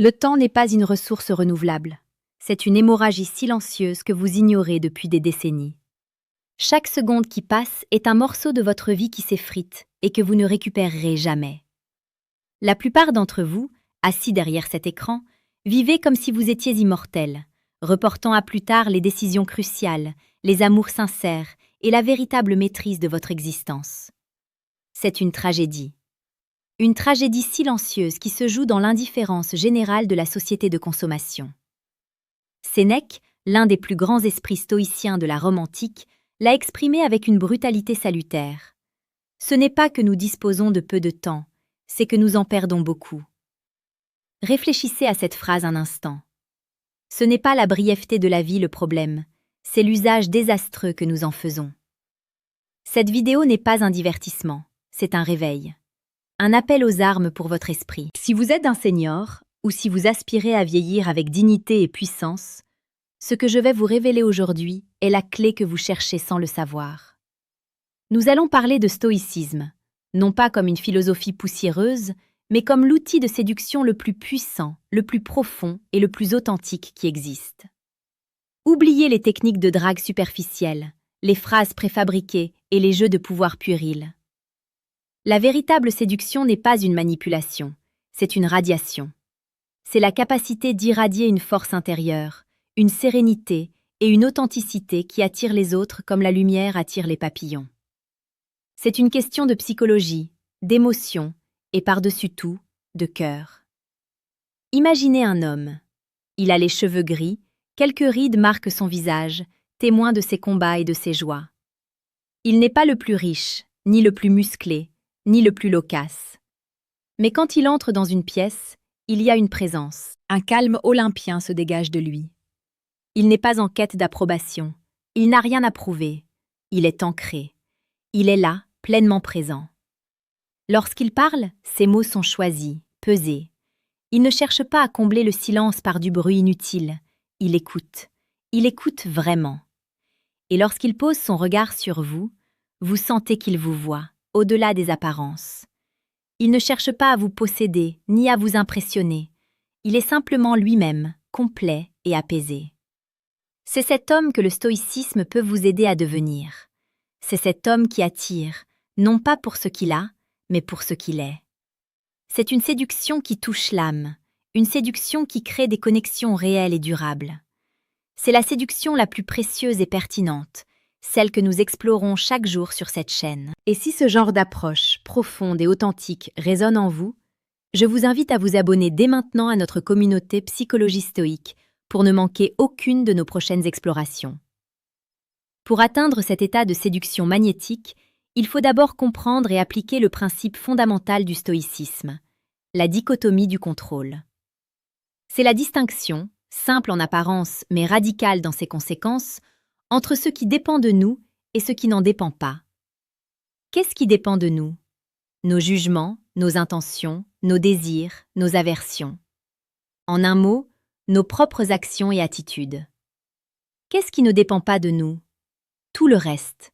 Le temps n'est pas une ressource renouvelable. C'est une hémorragie silencieuse que vous ignorez depuis des décennies. Chaque seconde qui passe est un morceau de votre vie qui s'effrite et que vous ne récupérerez jamais. La plupart d'entre vous, assis derrière cet écran, vivez comme si vous étiez immortel, reportant à plus tard les décisions cruciales, les amours sincères et la véritable maîtrise de votre existence. C'est une tragédie. Une tragédie silencieuse qui se joue dans l'indifférence générale de la société de consommation. Sénèque, l'un des plus grands esprits stoïciens de la Rome antique, l'a exprimé avec une brutalité salutaire. Ce n'est pas que nous disposons de peu de temps, c'est que nous en perdons beaucoup. Réfléchissez à cette phrase un instant. Ce n'est pas la brièveté de la vie le problème, c'est l'usage désastreux que nous en faisons. Cette vidéo n'est pas un divertissement, c'est un réveil. Un appel aux armes pour votre esprit. Si vous êtes un senior, ou si vous aspirez à vieillir avec dignité et puissance, ce que je vais vous révéler aujourd'hui est la clé que vous cherchez sans le savoir. Nous allons parler de stoïcisme, non pas comme une philosophie poussiéreuse, mais comme l'outil de séduction le plus puissant, le plus profond et le plus authentique qui existe. Oubliez les techniques de drague superficielles, les phrases préfabriquées et les jeux de pouvoir puérils. La véritable séduction n'est pas une manipulation, c'est une radiation. C'est la capacité d'irradier une force intérieure, une sérénité et une authenticité qui attirent les autres comme la lumière attire les papillons. C'est une question de psychologie, d'émotion et par-dessus tout, de cœur. Imaginez un homme. Il a les cheveux gris, quelques rides marquent son visage, témoin de ses combats et de ses joies. Il n'est pas le plus riche, ni le plus musclé, ni le plus loquace. Mais quand il entre dans une pièce, il y a une présence. Un calme olympien se dégage de lui. Il n'est pas en quête d'approbation. Il n'a rien à prouver. Il est ancré. Il est là, pleinement présent. Lorsqu'il parle, ses mots sont choisis, pesés. Il ne cherche pas à combler le silence par du bruit inutile. Il écoute. Il écoute vraiment. Et lorsqu'il pose son regard sur vous, vous sentez qu'il vous voit, au-delà des apparences. Il ne cherche pas à vous posséder, ni à vous impressionner. Il est simplement lui-même, complet et apaisé. C'est cet homme que le stoïcisme peut vous aider à devenir. C'est cet homme qui attire, non pas pour ce qu'il a, mais pour ce qu'il est. C'est une séduction qui touche l'âme, une séduction qui crée des connexions réelles et durables. C'est la séduction la plus précieuse et pertinente, celle que nous explorons chaque jour sur cette chaîne. Et si ce genre d'approche, profonde et authentique, résonne en vous, je vous invite à vous abonner dès maintenant à notre communauté Psychologie Stoïque pour ne manquer aucune de nos prochaines explorations. Pour atteindre cet état de séduction magnétique, il faut d'abord comprendre et appliquer le principe fondamental du stoïcisme, la dichotomie du contrôle. C'est la distinction, simple en apparence mais radicale dans ses conséquences, entre ce qui dépend de nous et ce qui n'en dépend pas. Qu'est-ce qui dépend de nous? Nos jugements, nos intentions, nos désirs, nos aversions. En un mot, nos propres actions et attitudes. Qu'est-ce qui ne dépend pas de nous? Tout le reste.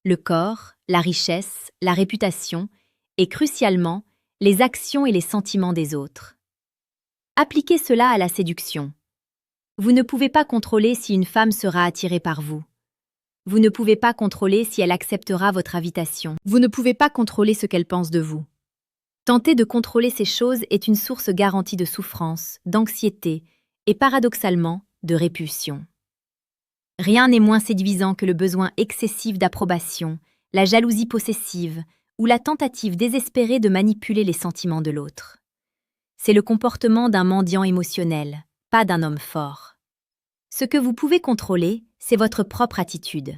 Le corps, la richesse, la réputation et, crucialement, les actions et les sentiments des autres. Appliquez cela à la séduction. Vous ne pouvez pas contrôler si une femme sera attirée par vous. Vous ne pouvez pas contrôler si elle acceptera votre invitation. Vous ne pouvez pas contrôler ce qu'elle pense de vous. Tenter de contrôler ces choses est une source garantie de souffrance, d'anxiété et, paradoxalement, de répulsion. Rien n'est moins séduisant que le besoin excessif d'approbation, la jalousie possessive ou la tentative désespérée de manipuler les sentiments de l'autre. C'est le comportement d'un mendiant émotionnel, pas d'un homme fort. Ce que vous pouvez contrôler, c'est votre propre attitude.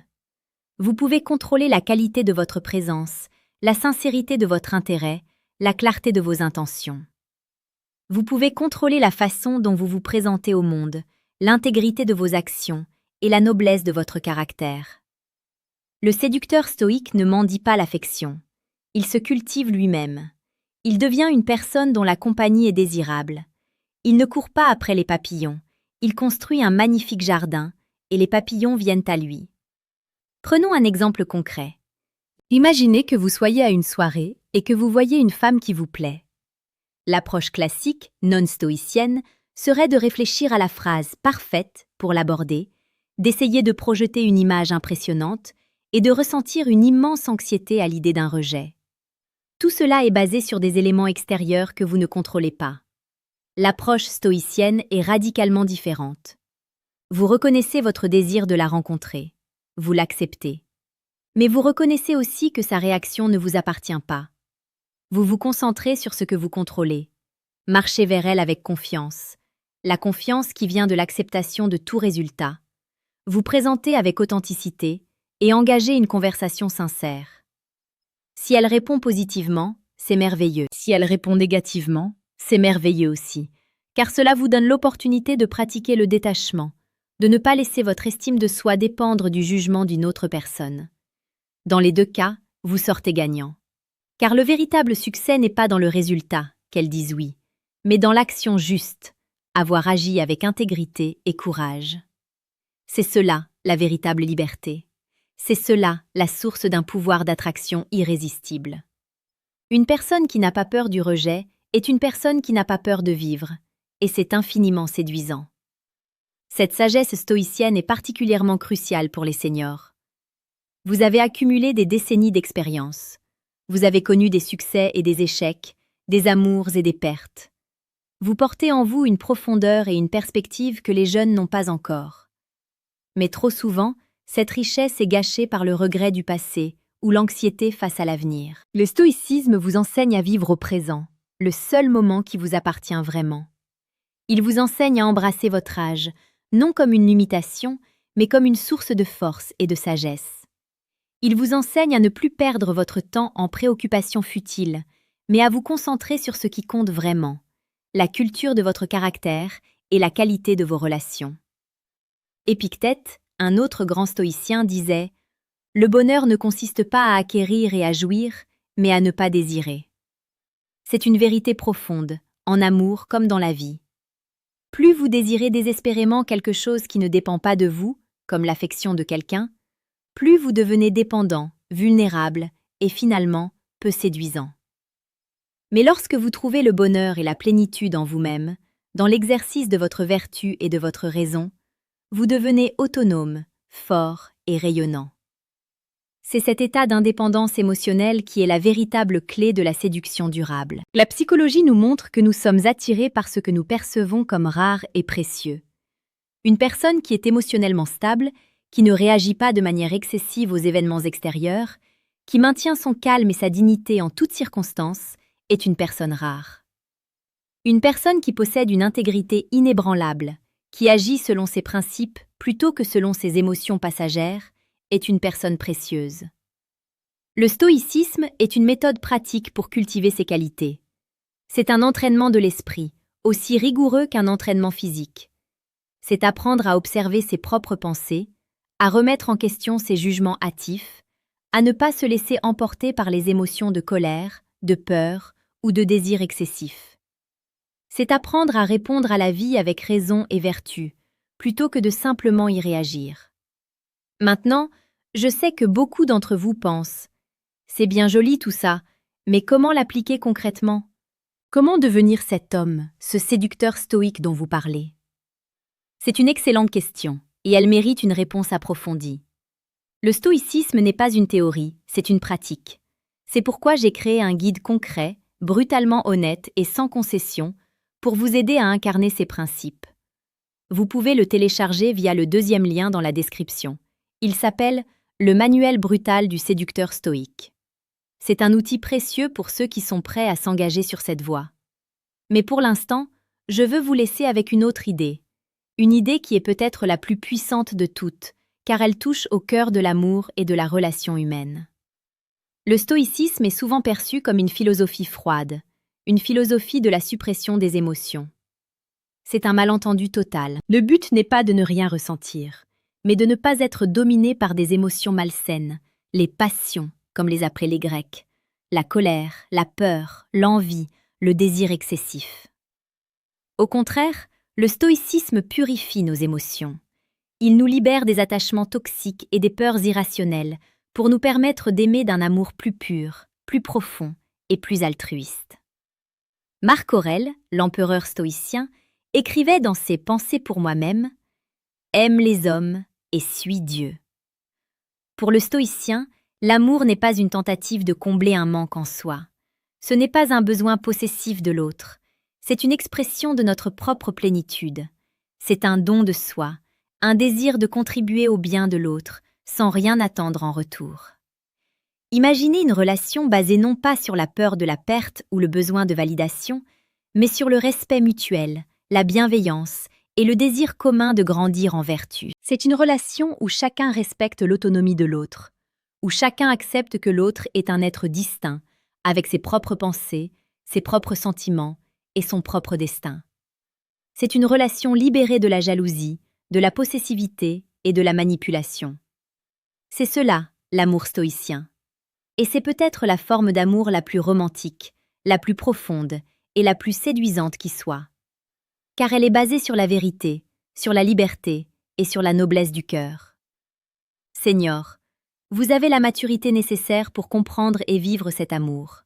Vous pouvez contrôler la qualité de votre présence, la sincérité de votre intérêt, la clarté de vos intentions. Vous pouvez contrôler la façon dont vous vous présentez au monde, l'intégrité de vos actions et la noblesse de votre caractère. Le séducteur stoïque ne mendie pas l'affection. Il se cultive lui-même. Il devient une personne dont la compagnie est désirable. Il ne court pas après les papillons. Il construit un magnifique jardin et les papillons viennent à lui. Prenons un exemple concret. Imaginez que vous soyez à une soirée et que vous voyez une femme qui vous plaît. L'approche classique, non stoïcienne, serait de réfléchir à la phrase parfaite pour l'aborder, d'essayer de projeter une image impressionnante et de ressentir une immense anxiété à l'idée d'un rejet. Tout cela est basé sur des éléments extérieurs que vous ne contrôlez pas. L'approche stoïcienne est radicalement différente. Vous reconnaissez votre désir de la rencontrer, vous l'acceptez. Mais vous reconnaissez aussi que sa réaction ne vous appartient pas. Vous vous concentrez sur ce que vous contrôlez. Marchez vers elle avec confiance. La confiance qui vient de l'acceptation de tout résultat. Vous présentez avec authenticité et engagez une conversation sincère. Si elle répond positivement, c'est merveilleux. Si elle répond négativement, c'est merveilleux aussi, car cela vous donne l'opportunité de pratiquer le détachement, de ne pas laisser votre estime de soi dépendre du jugement d'une autre personne. Dans les deux cas, vous sortez gagnant. Car le véritable succès n'est pas dans le résultat, qu'elle dise oui, mais dans l'action juste, avoir agi avec intégrité et courage. C'est cela, la véritable liberté. C'est cela, la source d'un pouvoir d'attraction irrésistible. Une personne qui n'a pas peur du rejet est une personne qui n'a pas peur de vivre, et c'est infiniment séduisant. Cette sagesse stoïcienne est particulièrement cruciale pour les seniors. Vous avez accumulé des décennies d'expérience. Vous avez connu des succès et des échecs, des amours et des pertes. Vous portez en vous une profondeur et une perspective que les jeunes n'ont pas encore. Mais trop souvent, cette richesse est gâchée par le regret du passé ou l'anxiété face à l'avenir. Le stoïcisme vous enseigne à vivre au présent, le seul moment qui vous appartient vraiment. Il vous enseigne à embrasser votre âge, non comme une limitation, mais comme une source de force et de sagesse. Il vous enseigne à ne plus perdre votre temps en préoccupations futiles, mais à vous concentrer sur ce qui compte vraiment, la culture de votre caractère et la qualité de vos relations. Épictète, un autre grand stoïcien, disait « Le bonheur ne consiste pas à acquérir et à jouir, mais à ne pas désirer. » C'est une vérité profonde, en amour comme dans la vie. Plus vous désirez désespérément quelque chose qui ne dépend pas de vous, comme l'affection de quelqu'un, plus vous devenez dépendant, vulnérable et finalement peu séduisant. Mais lorsque vous trouvez le bonheur et la plénitude en vous-même, dans l'exercice de votre vertu et de votre raison, vous devenez autonome, fort et rayonnant. C'est cet état d'indépendance émotionnelle qui est la véritable clé de la séduction durable. La psychologie nous montre que nous sommes attirés par ce que nous percevons comme rare et précieux. Une personne qui est émotionnellement stable, qui ne réagit pas de manière excessive aux événements extérieurs, qui maintient son calme et sa dignité en toutes circonstances, est une personne rare. Une personne qui possède une intégrité inébranlable, qui agit selon ses principes plutôt que selon ses émotions passagères, est une personne précieuse. Le stoïcisme est une méthode pratique pour cultiver ces qualités. C'est un entraînement de l'esprit, aussi rigoureux qu'un entraînement physique. C'est apprendre à observer ses propres pensées, à remettre en question ses jugements hâtifs, à ne pas se laisser emporter par les émotions de colère, de peur ou de désir excessif. C'est apprendre à répondre à la vie avec raison et vertu, plutôt que de simplement y réagir. Maintenant, je sais que beaucoup d'entre vous pensent « C'est bien joli tout ça, mais comment l'appliquer concrètement? Comment devenir cet homme, ce séducteur stoïque dont vous parlez ?» C'est une excellente question, et elle mérite une réponse approfondie. Le stoïcisme n'est pas une théorie, c'est une pratique. C'est pourquoi j'ai créé un guide concret, brutalement honnête et sans concession, pour vous aider à incarner ces principes. Vous pouvez le télécharger via le deuxième lien dans la description. Il s'appelle « Le manuel brutal du séducteur stoïque ». C'est un outil précieux pour ceux qui sont prêts à s'engager sur cette voie. Mais pour l'instant, je veux vous laisser avec une autre idée. Une idée qui est peut-être la plus puissante de toutes, car elle touche au cœur de l'amour et de la relation humaine. Le stoïcisme est souvent perçu comme une philosophie froide, une philosophie de la suppression des émotions. C'est un malentendu total. Le but n'est pas de ne rien ressentir, mais de ne pas être dominé par des émotions malsaines, les passions, comme les appelaient les Grecs, la colère, la peur, l'envie, le désir excessif. Au contraire, le stoïcisme purifie nos émotions. Il nous libère des attachements toxiques et des peurs irrationnelles pour nous permettre d'aimer d'un amour plus pur, plus profond et plus altruiste. Marc Aurèle, l'empereur stoïcien, écrivait dans ses Pensées pour moi-même « Aime les hommes et suis Dieu ». Pour le stoïcien, l'amour n'est pas une tentative de combler un manque en soi. Ce n'est pas un besoin possessif de l'autre. C'est une expression de notre propre plénitude. C'est un don de soi, un désir de contribuer au bien de l'autre, sans rien attendre en retour. Imaginez une relation basée non pas sur la peur de la perte ou le besoin de validation, mais sur le respect mutuel, la bienveillance et le désir commun de grandir en vertu. C'est une relation où chacun respecte l'autonomie de l'autre, où chacun accepte que l'autre est un être distinct, avec ses propres pensées, ses propres sentiments et son propre destin. C'est une relation libérée de la jalousie, de la possessivité et de la manipulation. C'est cela, l'amour stoïcien. Et c'est peut-être la forme d'amour la plus romantique, la plus profonde et la plus séduisante qui soit. Car elle est basée sur la vérité, sur la liberté et sur la noblesse du cœur. Seigneur, vous avez la maturité nécessaire pour comprendre et vivre cet amour.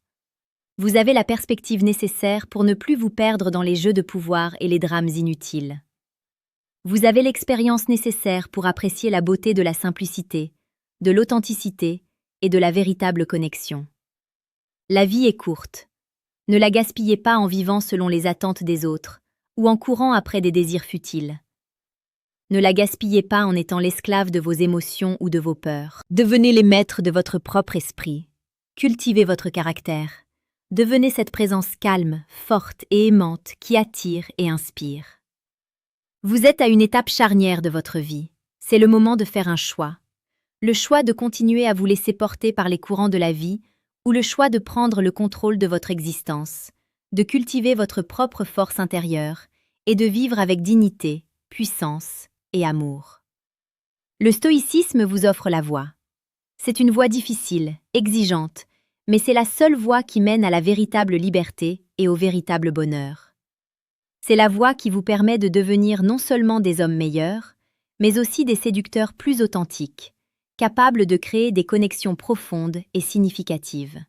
Vous avez la perspective nécessaire pour ne plus vous perdre dans les jeux de pouvoir et les drames inutiles. Vous avez l'expérience nécessaire pour apprécier la beauté de la simplicité, de l'authenticité et de la véritable connexion. La vie est courte. Ne la gaspillez pas en vivant selon les attentes des autres ou en courant après des désirs futiles. Ne la gaspillez pas en étant l'esclave de vos émotions ou de vos peurs. Devenez les maîtres de votre propre esprit. Cultivez votre caractère. Devenez cette présence calme, forte et aimante qui attire et inspire. Vous êtes à une étape charnière de votre vie. C'est le moment de faire un choix. Le choix de continuer à vous laisser porter par les courants de la vie ou le choix de prendre le contrôle de votre existence, de cultiver votre propre force intérieure et de vivre avec dignité, puissance et amour. Le stoïcisme vous offre la voie. C'est une voie difficile, exigeante, mais c'est la seule voie qui mène à la véritable liberté et au véritable bonheur. C'est la voie qui vous permet de devenir non seulement des hommes meilleurs, mais aussi des séducteurs plus authentiques, capables de créer des connexions profondes et significatives.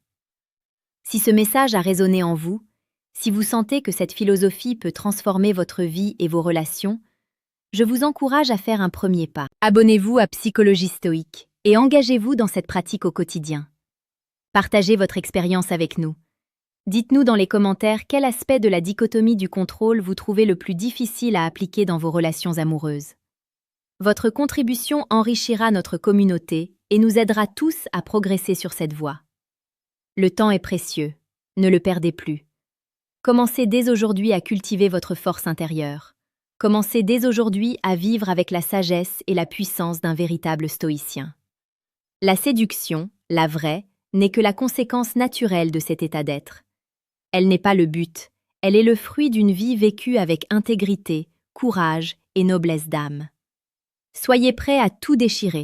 Si ce message a résonné en vous, si vous sentez que cette philosophie peut transformer votre vie et vos relations, je vous encourage à faire un premier pas. Abonnez-vous à Psychologie Stoïque et engagez-vous dans cette pratique au quotidien. Partagez votre expérience avec nous. Dites-nous dans les commentaires quel aspect de la dichotomie du contrôle vous trouvez le plus difficile à appliquer dans vos relations amoureuses. Votre contribution enrichira notre communauté et nous aidera tous à progresser sur cette voie. Le temps est précieux, ne le perdez plus. Commencez dès aujourd'hui à cultiver votre force intérieure. Commencez dès aujourd'hui à vivre avec la sagesse et la puissance d'un véritable stoïcien. La séduction, la vraie, n'est que la conséquence naturelle de cet état d'être. Elle n'est pas le but, elle est le fruit d'une vie vécue avec intégrité, courage et noblesse d'âme. Soyez prêts à tout déchirer,